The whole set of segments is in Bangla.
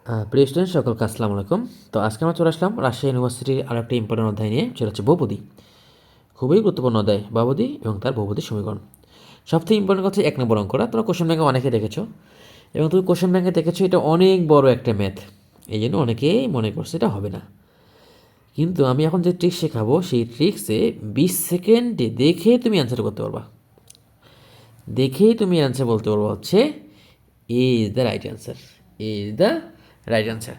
প্রিয় স্টুডেন্ট সকলকে আসসালামু আলাইকুম। তো আজকে আমরা চলে আসলাম রাজশাহী ইউনিভার্সিটির আর একটা ইম্পর্টেন্ট অধ্যায় নিয়ে, সেটা হচ্ছে বহুপদী। খুবই গুরুত্বপূর্ণ অধ্যায় বহুপদী এবং তার বহুপদী সমীকরণ। সবথেকে ইম্পর্টেন্ট কথা 1 নম্বর অঙ্কটা তোমরা কোশ্চেন ব্যাংকে অনেকে দেখেছো, এবং তুমি কোশ্চেন ব্যাংকে দেখেছো এটা অনেক বড় একটা ম্যাথ, এই জন্য অনেকেই মনে করছে এটা হবে না। কিন্তু আমি এখন যে ট্রিক্স শেখাবো সেই ট্রিক্সে 20 সেকেন্ডে দেখে তুমি অ্যান্সার করতে পারবা। দেখেই তুমি অ্যান্সার বলতে পারবো হচ্ছে A is the right answer, A is the right answer.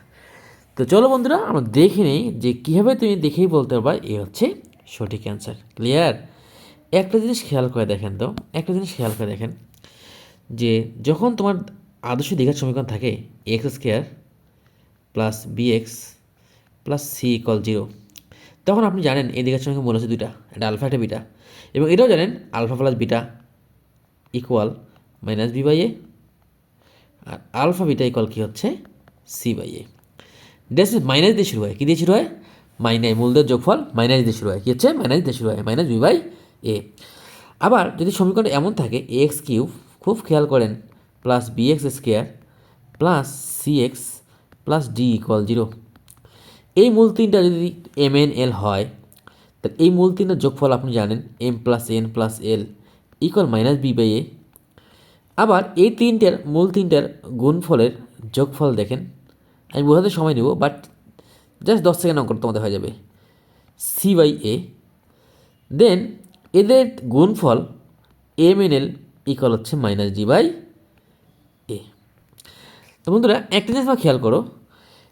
তো চলো বন্ধুরা, আমরা দেখে নিই যে কীভাবে তুমি দেখেই বলতে পারবা এ হচ্ছে সঠিক অ্যান্সার। ক্লিয়ার? একটা জিনিস খেয়াল করে দেখেন তো, একটা জিনিস খেয়াল করে দেখেন যে যখন তোমার আদর্শ দ্বিঘাত সমীকরণ থাকে x square plus B x plus c equal 0, তখন আপনি জানেন এই দ্বিঘাত সমীকরণ মূল হচ্ছে দুইটা, একটা আলফা একটা বিটা, এবং এটাও জানেন alpha plus beta equal minus B by A, আর আলফা বিটা ইকুয়াল কী হচ্ছে C by A. Dash minus দিয়ে শুরু হয়, কী দিয়ে শুরু হয়? মাইনাস, মূলদের যোগফল মাইনাস দিয়ে শুরু হয়, কী হচ্ছে? মাইনাস দিয়ে শুরু হয়, মাইনাস বি বাই এ। আবার যদি সমীকরণ এমন থাকে এ এক্স কিউব, খুব খেয়াল করেন, plus B x square plus C x plus d equal 0, এই মূল তিনটা যদি এম এন এল হয়, তাহলে এই মূল তিনটার যোগফল আপনি জানেন M plus N plus L equal minus B by A. আবার এই মূল তিনটার গুণফলের যোগফল দেখেন, আমি বোঝাতে সময় নেব, বাট জাস্ট 10 সেকেন্ড অঙ্ক তোমাদের হয়ে যাবে, সি বাই এ। দেন এদের গুণফল এম এন এল ইকুয়াল হচ্ছে মাইনাস ডি বাই এ। তো বন্ধুরা একটা জিনিস আমরা খেয়াল করো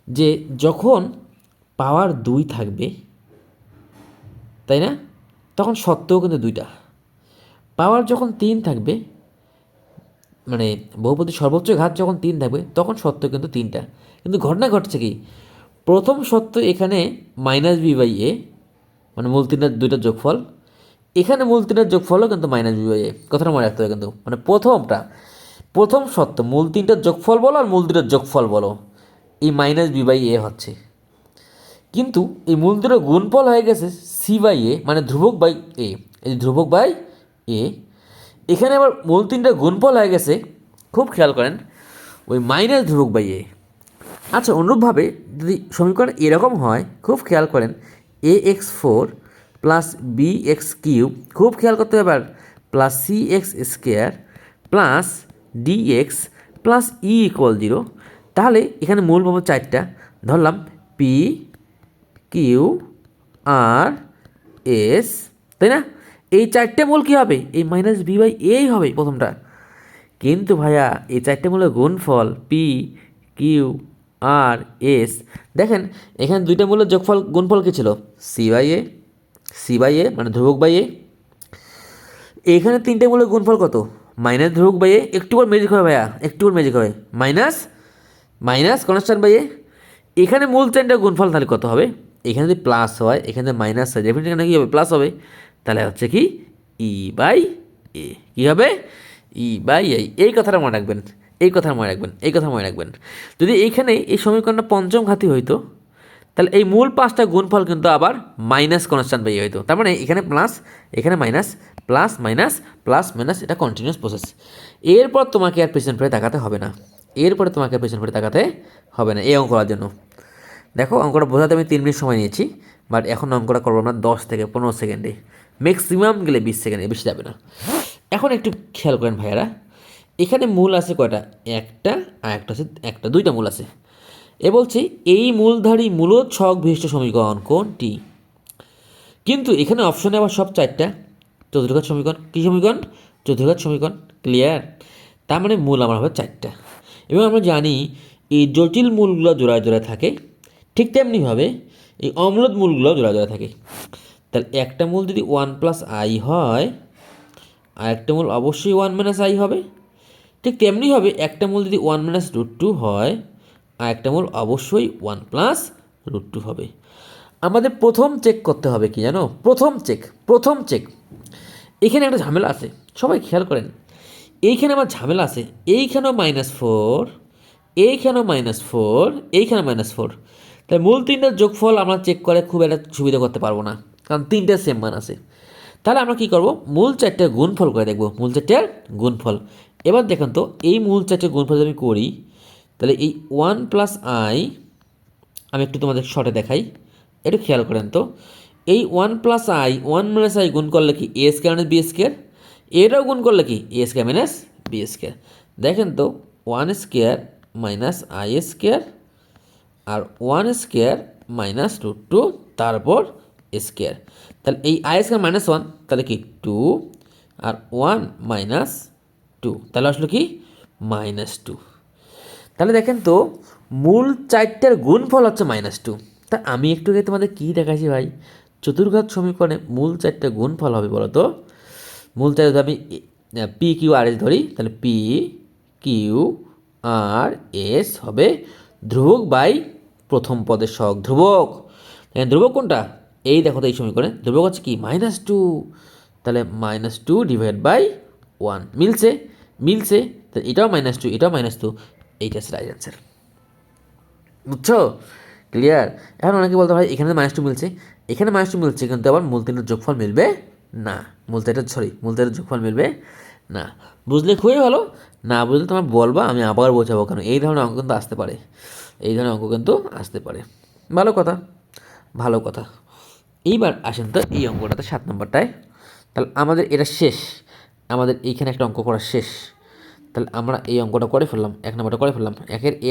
যে যখন পাওয়ার 2 থাকবে, তাই না, তখন সত্ত্বেও কিন্তু দুইটা। পাওয়ার যখন 3 থাকবে, মানে বহুপদীর সর্বোচ্চ ঘাত যখন 3 থাকবে, তখন সত্য কিন্তু 3টা। কিন্তু ঘটনা ঘটছে কি, প্রথম সত্য এখানে মাইনাস বি বাই এ, মানে মূল তিনটার দুইটার যোগফল, এখানে মূল তিনটার যোগফলও কিন্তু মাইনাস বি বাই এ। কথাটা মনে রাখতে হবে কিন্তু, মানে প্রথম সত্য মূল তিনটার যোগফল বলো আর মূল দুটার যোগফল বলো, এই মাইনাস বি বাই এ হচ্ছে। কিন্তু এই মূল দুটোর গুণফল হয়ে গেছে সি বাই এ, মানে ধ্রুবক বাই এ, এই ধ্রুবক বাই এ। এখানে আবার মূল তিনটার গুণফল হয়ে গেছে, খুব খেয়াল করেন, ওই মাইনাস ধ্রুবক বাই এ। আচ্ছা, অনুরূপভাবে যদি সমীকরণ এরকম হয়, খুব খেয়াল করেন, A x 4 plus B x cube, খুব খেয়াল করতে হবে, আবার plus C x square plus D x plus E equal 0, তাহলে এখানে মূল পাবো 4টা, ধরলাম পি কিউ আর এস, তাই না? এই 4টে মূল কী হবে? এই মাইনাস বি বাই এই হবে প্রথমটা। কিন্তু ভাইয়া এই 4টে মূলের গুণফল পি কিউ আর এস, দেখেন এখানে দুইটা মূলের যোগফল গুণফল কী ছিল? C by A, C by A মানে ধ্রুবক বাই এ। এখানে 3টে মূলের গুণফল কত? মাইনাস ধ্রুবক বাই এ, একটু করে ম্যাজিক হবে ভাইয়া, একটু করে ম্যাজিক হবে, মাইনাস মাইনাস কনস্ট্যান্ট বাই এ। এখানে মূল 3টার গুণফল তাহলে কত হবে? এখানে যদি প্লাস হয়, এখানে মাইনাস হয়, ডেফিনেটলি এখানে কী হবে? প্লাস হবে। তাহলে হচ্ছে কি ই বাই এ, কী হবে? ই বাই এ। এই কথাটা মনে রাখবেন, এই কথা মনে রাখবেন, এই কথা মনে রাখবেন। যদি এইখানে এই সমীকরণটা পঞ্চম ঘাতি হইতো, তাহলে এই মূল 5টা গুণফল কিন্তু আবার মাইনাস কনস্ট্যান্ট বাই হইতো। তার মানে এখানে প্লাস, এখানে minus, plus minus, plus minus, এটা কন্টিনিউয়াস প্রসেস। এরপর তোমাকে আর পেছন ফিরে তাকাতে হবে না, এরপরে তোমাকে পেছন ফিরে তাকাতে হবে না এই অঙ্ক করার জন্য। দেখো অঙ্কটা বোঝাতে আমি 3 মিনিট সময় নিয়েছি, বাট এখন অঙ্কটা করবো আমরা 10 থেকে 15 সেকেন্ডে, ম্যাক্সিমাম গেলে 20 সেকেন্ডে, বেশি যাবে না। এখন একটু খেয়াল করেন ভাইয়ারা, এখানে মূল আছে কয়টা? একটা, আর একটা আছে একটা, 2টা মূল আছে। এ বলছে এই মূলধারী মূলত ছক বিশিষ্ট সমীকরণ কোনটি? কিন্তু এখানে অপশনে আবার সব 4টা চতুর্ঘাত সমীকরণ। কী সমীকরণ? চতুর্ঘাত সমীকরণ। ক্লিয়ার? তার মানে মূল আমার হবে 4টা, এবং আমরা জানি এই জটিল মূলগুলো জোড়ায় জোড়ায় থাকে, ঠিক তেমনিভাবে এই অম্লদ মূলগুলো জোড়ায় জোড়ায় থাকে। তাহলে একটা মূল যদি 1 প্লাস আই হয়, আর একটা মূল অবশ্যই 1 মাইনাস আই হবে। ঠিক তেমনি হবে একটা মূল যদি 1 মাইনাস রুট 2 হয়, আর একটা মূল অবশ্যই 1 প্লাস রুট 2 হবে। আমাদের প্রথম চেক করতে হবে কি জানো? প্রথম চেক এখানে একটা ঝামেলা আছে, সবাই খেয়াল করেন, এইখানে আমার ঝামেলা আছে, এইখানেও -4, এইখানেও -4, এইখানে -4। তাই মূল 3টার যোগফল আমরা চেক করে খুব একটা সুবিধা করতে পারবো না, কারণ 3টা সেম মান আছে। তাহলে আমরা কী করব? মূল 4টার গুণফল করে দেখব, মূল 4টার গুণফল। এবার দেখেন তো, এই মূল 4টার গুণফল যদি আমি করি, তাহলে এই 1 প্লাস আই, আমি একটু তোমাদের শর্টে দেখাই, একটু খেয়াল করেন তো। এই 1 প্লাস আই, 1 মাইনাস আই গুণ করলে কি a square minus b square, এটাও গুণ করলে কি a square minus b square. দেখেন তো 1 স্কোয়ার মাইনাস আই স্কোয়ার আর 1 স্কোয়ার মাইনাস রুট টু তারপর স্কোয়ার। তাহলে এই আই স্কোয়ার মাইনাস 1 তাহলে কি 2 আর 1 মাইনাস 2 তাহলে আসলে কি -2। তাহলে দেখেন তো মূল চারটার গুণফল হচ্ছে -2। তা আমি একটু আগে তোমাদের কী দেখাচ্ছি ভাই, চতুর্ঘাত সমীকরণে মূল চারটা গুণফল হবে বলো তো। মূল চার যদি আমি পি কিউ আর এস ধরি, তাহলে পি কিউ আর এস হবে ধ্রুবক বাই প্রথম পদের সহগ ধ্রুবক। ধ্রুবক কোনটা? এই দেখো তো এই সমীকরণে ধ্রুবক হচ্ছে কি -2, তাহলে -2 ডিভাইড বাই 1 মিলছে, মিলছে। তাহলে এটাও -2 এটাও -2, এইটা হচ্ছে রাইট অ্যান্সার। বুঝছো? ক্লিয়ার? এখন অনেকে বলতে ভাই এখানে -2 মিলছে, এখানে -2 মিলছে, কিন্তু আবার মূল তিনটার যোগফল মিলবে না। মূল তিনটার যোগফল মিলবে না। বুঝলে খুবই ভালো, না বুঝলে তোমার বলবা, আমি আবার বোঝাবো। কারণ এই ধরনের অঙ্ক কিন্তু আসতে পারে, এই ধরনের অঙ্ক কিন্তু আসতে পারে। ভালো কথা, ভালো কথা। এইবার আসেন তো এই অঙ্কটাতে 7 নম্বরটায়। তাহলে আমাদের এটা শেষ, আমাদের এইখানে একটা অঙ্ক করা শেষ। তাহলে আমরা এই অঙ্কটা করে ফেললাম, 1 নম্বরটা করে ফেললাম। একের এ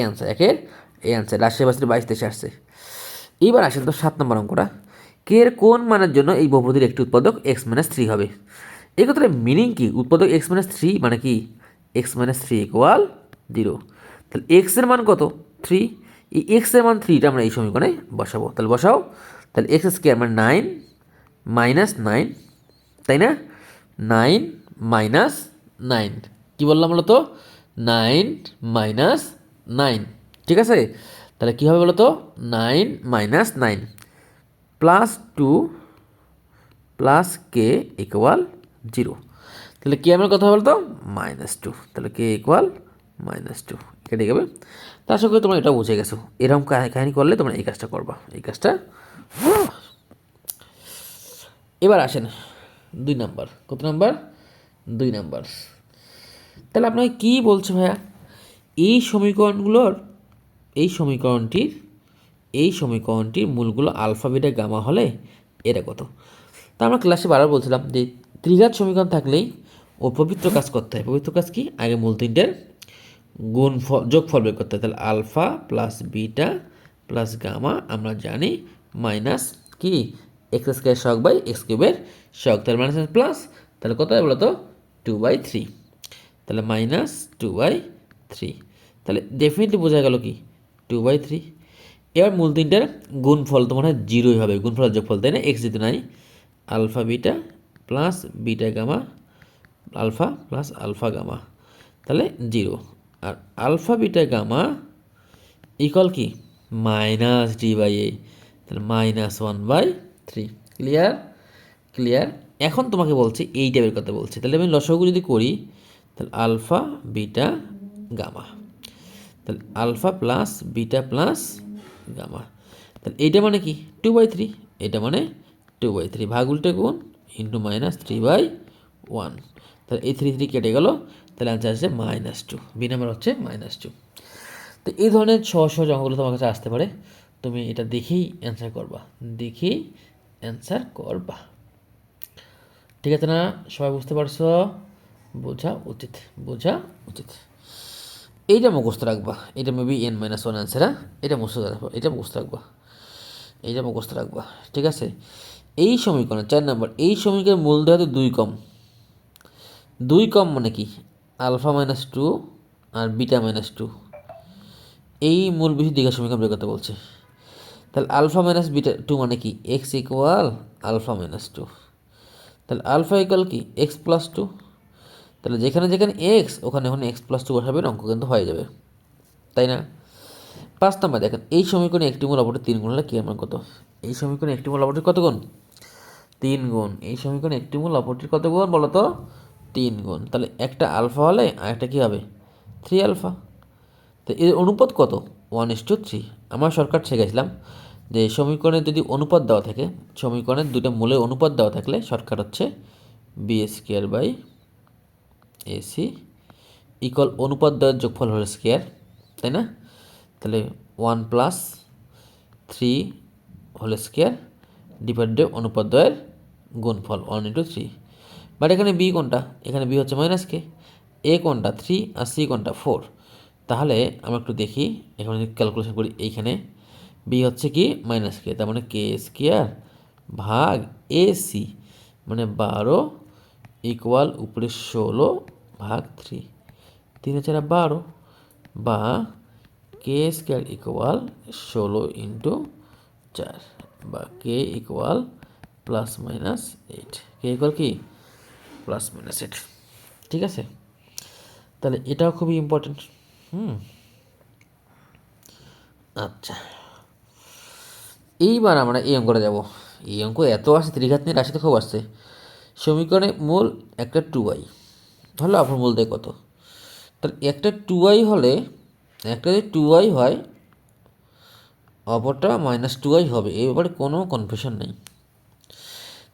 আনসার রাজশাহী বাসের 22-23 আসছে। এইবার আসেন তো 7 নম্বর অঙ্কটা। কে এর কোন মানের জন্য এই বহুপদীর একটি উৎপাদক x-3 হবে? এই কথাটার মিনিং কি? উৎপাদক x-3 মানে কি? x-3 equal 0। তাহলে x এর মান কত? 3। এই x এর মান 3টা আমরা এই সমীকরণে বসাবো। তাহলে বসাও। তাহলে x স্কোয়ার মানে 9 -9, তাই না? 9 -9 কী বললাম বলো তো? 9 -9, ঠিক আছে? তাহলে কী হবে বলো তো? 9 -9 প্লাস 2 প্লাস কে ইকুয়াল 0। তাহলে কে আমার কথা বলতো? -2। তাহলে কে ইকুয়াল -2 কেটে যাবে। তার সঙ্গে তোমরা এটা বুঝে গেছো। এরকম কাহিনী করলে তোমরা এই কাজটা করবা, এই কাজটা। এবার আসেন 2 নাম্বার। কত নাম্বার? 2 নাম্বার। তাহলে আপনাকে কী বলছে ভাইয়া? এই সমীকরণগুলোর এই সমীকরণটির মূলগুলো আলফা বিটা গামা হলে এটা কত? তা আমরা ক্লাসে বারবার বলছিলাম যে ত্রিঘাত সমীকরণ থাকলেই ও পবিত্র কাজ করতে হয়। পবিত্র কাজ কি? আগে মূল তিনটের যোগফল বের করতে হয়। তাহলে alpha plus beta plus gamma আমরা জানি মাইনাস কি এক্স স্কোয়ার সহগ বাই এক্স কিউবের সহগ। তাহলে মাইনাস প্লাস, তাহলে কত হয় বলো তো? 2/3। তাহলে -2/3। তাহলে ডেফিনেটলি বোঝা গেল কি 2/3। এবার মূল তিনটার গুণফল তোমার হয় 0ই হবে, গুণফলের যোগফল, তাই না? এক্স যেতে নাই, alpha beta plus beta gamma alpha plus alpha gamma, তাহলে 0। আর আলফা বিটা গামা ইকুয়াল কি -d/a, তাহলে -1/3। ক্লিয়ার? ক্লিয়ার। এখন তোমাকে বলছি এই টাইপের কথা বলছি। তাহলে আমি লসাগু যদি করি, তাহলে আলফা বিটা গামা, তাহলে alpha plus beta plus gamma, তাহলে এইটা মানে কি 2/3, এটা মানে 2/3 ভাগ উল্টে গুণ ইন্টু -3/1। তাহলে এই 3 কেটে গেল, তাহলে আনসার আসছে -2। বি নাম্বার হচ্ছে -2। তো এই ধরনের সহজ সহজ অঙ্কগুলো তোমার কাছে আসতে পারে, তুমি এটা দেখেই অ্যান্সার করবা, দেখেই অ্যান্সার করবা। ঠিক আছে না? সবাই বুঝতে পারছো? বোঝা উচিত, বোঝা উচিত। এইটা মুখস্থ রাখবা, এটা মেবি n-1 অ্যান্সার। এটা মুখস্থ রাখবা, এটা মুখস্থ রাখবা, এইটা মুখস্থ রাখবা, ঠিক আছে? এই সমীকরণ 4 নম্বর, এই সমীকরণের মূলধন 2 কম। 2 কম মানে কি? আলফা -2 আর বিটা -2। এই মূল বিষয় দীঘা সমীকরণ বের করতে বলছে। তাহলে আলফা মাইনাস বিটা 2 মানে কি? X equal alpha -2। তাহলে আলফা ইকুয়াল কি? X plus 2। তাহলে যেখানে যেখানে এক্স ওখানে ওখানে এক্স প্লাস 2 বসাবেন, অঙ্ক কিন্তু হয়ে যাবে, তাই না? 5 নম্বর দেখেন, এই সমীকরণে একটি মূল অপরটি 3 গুণ হলে কি আমার কত? এই সমীকরণে একটি মূল অপরটির কত গুণ? 3 গুণ। এই সমীকরণে একটি মূল অপরটির কত গুণ বলো তো? 3 গুণ। তাহলে একটা আলফা হলে আরেকটা কি হবে? 3 আলফা। তো এর অনুপাত কত? 1:3। আমরা শর্টকাট শিখেছিলাম যে সমীকরণের যদি অনুপাত দেওয়া থাকে, সমীকরণের দুটো মূলের অনুপাত দেওয়া থাকলে শর্টকাট হচ্ছে b² / ac ইকুয়াল অনুপাত দেওয়ার যোগফল হল স্কোয়ার, তাই না? তাহলে 1+3 হোল স্কোয়ার ডিভাইডেড অনুপাদ্বয়ের গুণফল 1/3। বাট এখানে বি কোনটা? এখানে বি হচ্ছে মাইনাস কে, এ কোনটা 3 আর সি কোনটা 4। তাহলে আমরা একটু দেখি, এখানে যদি ক্যালকুলেশন করি, এইখানে বি হচ্ছে কি মাইনাস কে, তার মানে কে স্কোয়ার ভাগ এ সি, মানে 12 ইকুয়াল উপরে 16 ভাগ 3, 3 4 12, বা কে স্কোয়ার ইকুয়াল 16 × 4, বা কে ইকুয়াল +-8, কে ইকুয়াল কি +-8। ঠিক আছে, তাহলে এটাও খুবই ইম্পর্টেন্ট। আচ্ছা, এইবার আমরা এই অঙ্কটা যাব। এই অঙ্ক এত আসে, ত্রিঘাত রাশিতে খুব আসছে। সমীকরণে মূল একটা 2i হলো, আপনার মূল দেয় কত? তাহলে একটা 2i হলে, একটা যদি 2i হয়, অপরটা -2i হবে, এই ব্যাপারে কোনো কনফিউশন নেই।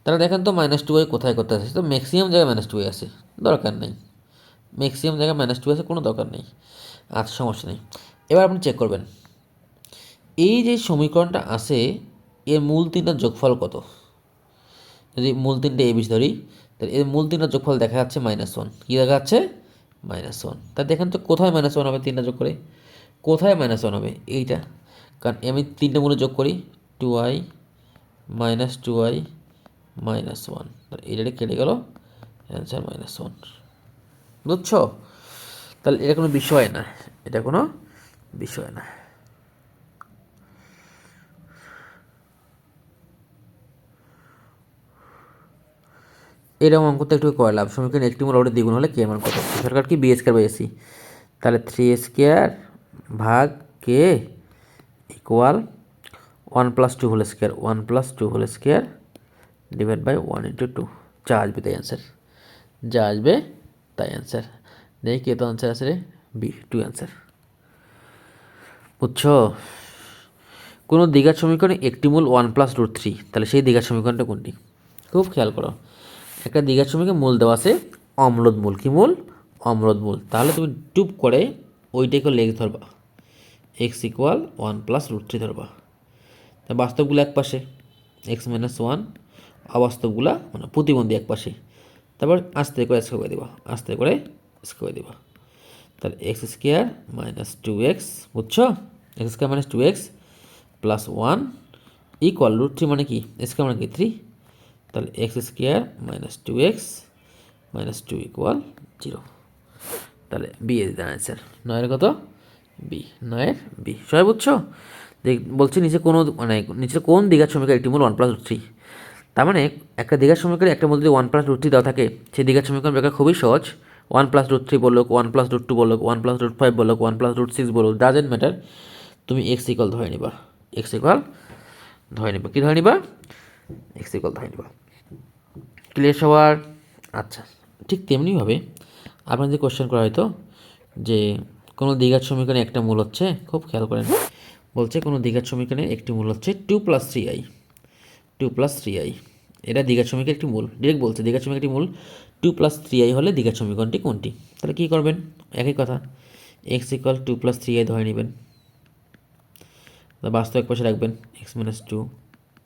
তাহলে দেখেন তো -2i কোথায় কোথায় আছে? তো ম্যাক্সিমাম জায়গায় -2i আছে, দরকার নেই। ম্যাক্সিমাম জায়গায় -2 আছে, কোনো দরকার নেই। আচ্ছা, সমস্যা নেই। এবার আপনি চেক করবেন, এই যে সমীকরণটা আছে, এর মূল তিনটার যোগফল কত? যদি মূল তিনটে এ বিশ ধরি, তাহলে এর মূল তিনটার যোগফল দেখা যাচ্ছে -1। কী দেখা যাচ্ছে? -1। তা দেখেন তো কোথায় -1 হবে? তিনটা যোগ করে কোথায় -1 হবে? এইটা। কারণ আমি তিনটে মূলে যোগ করি, 2i -2i -1, তাহলে এইটা কেটে গেল, অ্যান্সার -1। বুঝছো? তাহলে এটা কোনো বিষয় না, এটা কোনো বিষয় না। এরকম অঙ্ক তো একটু করলাম। সমীকরণ একটি মূল অপরটি দ্বিগুণ হলে কে মান কত? সরকার কি বি স্কোয়ার বাই এসি, তাহলে 3 স্কোয়ার ভাগ কে equal 1+2 whole square, 1+2 whole square divide by 1/2। যা আসবে তাই অ্যান্সার, যা আসবে তাই অ্যান্সার। দেখি কে তো অ্যান্সার আছে রে, বি 2 অ্যান্সার। বুঝছো? কোনো দ্বিঘাত সমীকরণে একটি মূল 1+√3, তাহলে সেই দ্বিঘাত সমীকরণটা কোনটি? খুব খেয়াল করো, একটা দ্বিঘাত সমীকরণে মূল দেওয়া আছে অম্লদ মূল। কি মূল? অম্লদ মূল। তাহলে তুমি টুপ করে ওইটাকে লেখ ধরবা, এক্স ইকুয়াল 1+√3 ধরবা। তা বাস্তবগুলো এক পাশে, x-1, অবাস্তবগুলা মানে প্রতিবন্ধী এক পাশে। তারপর আস্তে করে স্কোয়ার করে দেবা, আস্তে করে স্কোয়ার দেবা। তাহলে এক্স স্কোয়ার -2x, বুঝছো? এক্স স্কোয়ার -2x +1 ইকুয়াল √3 মানে কি? স্কোয়ার মানে কি 3, তাহলে এক্স স্কোয়ার -2x -2 ইকুয়াল 0। তাহলে বি এর অ্যান্সার। 9-এর কত? বি, 9-এর বি। সবাই বুঝছো? বলছি নিচে কোনো মানে নিচে কোন দ্বিঘাত সমীকরণ একটি মূল 1+√3। তার মানে একটা দ্বিঘাত সমীকরণে একটা মূল যদি 1+√3 দেওয়া থাকে, সেই দ্বিঘাত সমীকরণ ব্যাখ্যা খুবই সহজ। 1+√3 বললো, 1+√2 বললো, 1+5 বললো, 1+6 বললো, ডাজেন্ট ম্যাটার, তুমি এক্স ইকুয়াল ধরে নিবা, এক্স ইকুয়াল ধরে নিবা। কী ধরে নিবা? এক্স ইকুয়াল ধরে নিবা। ক্লিয়ার সবার? আচ্ছা, ঠিক তেমনিভাবে আপনার যে কোশ্চেন করা হয়তো যে কোনো দ্বিঘাত সমীকরণে একটা মূল হচ্ছে, খুব খেয়াল করেন, বলছে কোনো দ্বিঘাত সমীকরণে একটি মূল হচ্ছে 2+3i, 2+3i, এটা দ্বিঘাত সমীকরণের একটি মূল। ডিরেক্ট বলছে দ্বিঘাত সমীকরণের একটি মূল 2+3i হলে দ্বিঘাত সমীকরণটি কোনটি? তাহলে কী করবেন? একই কথা, এক্স ইকুয়াল 2+3i ধরে নেবেন, বাস্তব এক পাশে রাখবেন, x-2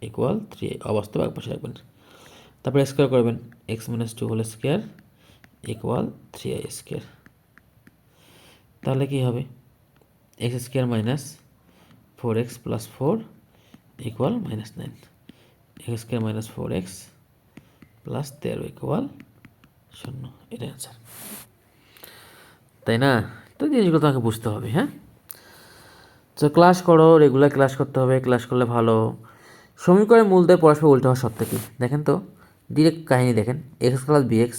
ইকুয়াল 3i, অবাস্তব এক পাশে রাখবেন। তারপরে স্কোয়ার করবেন, x-2 whole square equal 3i square. তাহলে কী হবে? X square -4x + 4 equal -9, x square -4x + 13 equal 0। এটা অ্যান্সার, তাই না? তো জিনিসগুলো তোমাকে বুঝতে হবে। হ্যাঁ, তো ক্লাস করো, রেগুলার ক্লাস করতে হবে, ক্লাস করলে ভালো। সমীকরণের মূলদের পরস্পর উল্টো হওয়ার সত্য কি? দেখেন তো, ডিরেক্ট কাহিনী দেখেন, x + bx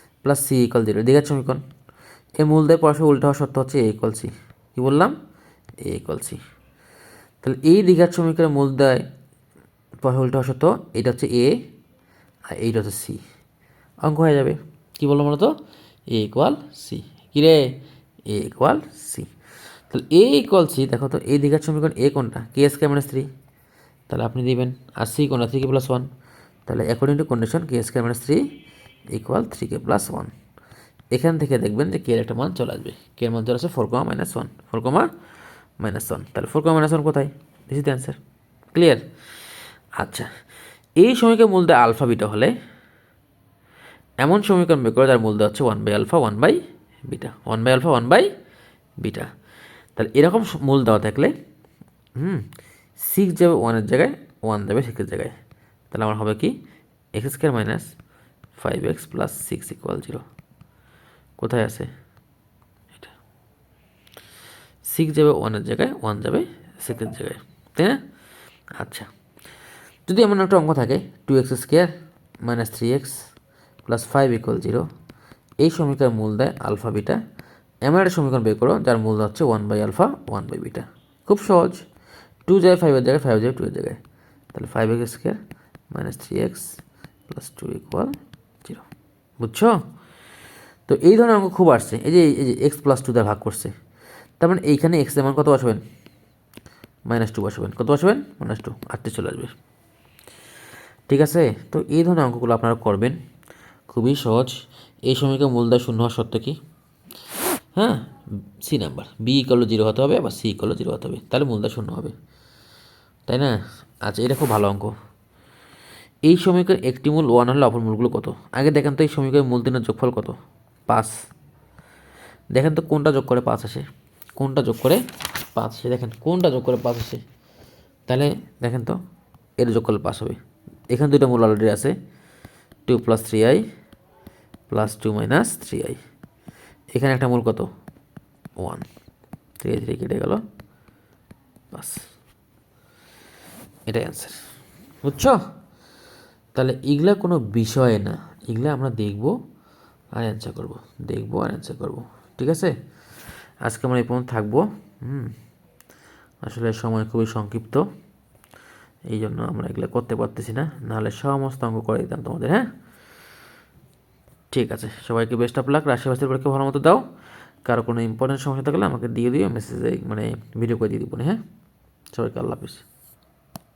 + c = 0 দ্বিঘাত সমীকরণ। এই মূলদের পরস্পর উল্টো হওয়ার সত্য হচ্ছে a = c। কী বললাম? a = c। তাহলে এই দ্বিঘাত সমীকরণের মূলদের পরস্পর উল্টো হওয়ার সত্য, এটা হচ্ছে a আর এইটা হচ্ছে c। অঙ্ক হয়ে যাবে। কী বললাম বলো তো? a = c। কী রে? a = c। তাহলে a = c, দেখো তো এই দ্বিঘাত সমীকরণ a কোনটা? k² - 3, তাহলে আপনি দিবেন। আর c কোনটা? 3k + 1, তাহলে according to condition k² - 3 equal 3k + 1। এখান থেকে দেখবেন যে k এর একটা মান চলে আসবে। k এর মান চলে আসে 4, -1, 4, -1, তাহলে 4, -1 কোথায়? This is the answer. Clear? আচ্ছা, এই সমীকরণ মূলদয় আলফা বিটা হলে এমন সমীকরণ বের করো যার মূলদয় হচ্ছে 1/α 1/β, 1/α 1/β। তাহলে এরকম মূল দেওয়া থাকলে 6 যাবে 1-এর জায়গায়, 1 যাবে 6-এর জায়গায়। তাহলে আমার হবে কি x² - 5x + 6 = 0। কোথায় আছে এটা? 6 যাবে 1-এর জায়গায়, 1 যাবে 6-এর জায়গায়, তাই না? আচ্ছা, যদি এমন একটা অঙ্ক থাকে 2x² - 3x + 5 = 0, এই সমীকরণ মূল দেয় আলফা বিটা, এমন একটা সমীকরণ বের করো যার মূল হচ্ছে 1/α 1/β। খুব সহজ, 2 যাবে 5-এর জায়গায়, 5 যাবে 2-এর জায়গায়, তাহলে 5x² - 3x + 2 = 0। বুঝছো? তো এই ধরনের অঙ্ক খুব আসছে। এই যে x + 2 দ্বারা ভাগ করছে, তার মানে এইখানে x এর মান কত বসাবেন? -2 বসাবেন। কত বসাবেন? -2, 8 চলে আসবে। ঠিক আছে? তো এই ধরনের অঙ্কগুলো আপনারা করবেন, খুবই সহজ। এই সমীকরণ মূলদয় শূন্য হওয়ার শর্ত কি? হ্যাঁ, সি নাম্বার, b = 0 হতে হবে বা c = 0 হতে হবে, তাহলে মূলদয় শূন্য হবে, তাই না? আচ্ছা, এটা খুব ভালো অঙ্ক। এই সমীকরণ একটি মূল 1 হলে অপর মূলগুলো কত? আগে দেখেন তো এই সমীকরণ মূল 3-এর যোগফল কত? 5। দেখেন তো কোনটা যোগ করে 5 আসে, কোনটা যোগ করে 5 আসে, দেখেন কোনটা যোগ করে 5 আসে। তাহলে দেখেন তো এর যোগ করলে 5 হবে। এখানে দুইটা মূল অলরেডি আছে, 2 + 3i + 2 - 3i। এখানে একটা মূল কত? 1, 3 3 কেটে গেল, 5। এটাই অ্যান্সার। বুঝছো? তাহলে এগুলা কোনো বিষয় না, এগুলা আমরা দেখব আর অ্যান্সার করব, দেখব আর অ্যান্সার করব। ঠিক আছে? আজকে আমরা এই পর্যন্ত থাকবো। আসলে সময় খুবই সংক্ষিপ্ত, এই জন্য আমরা এগুলো করতে পারতেছি না, নাহলে সমস্ত অঙ্ক করে দিতাম তোমাদের। হ্যাঁ, ঠিক আছে, সবাইকে বেস্ট অফ লাক। রাশিবাসীর পরীক্ষা ভালো মতো দাও। কারো কোনো ইম্পর্টেন্ট সমস্যা থাকলে আমাকে দিয়ে দিও, মেসেজে মানে ভিডিও করে দিয়ে দিব। হ্যাঁ, সবাইকে আল্লাহ হাফিজ।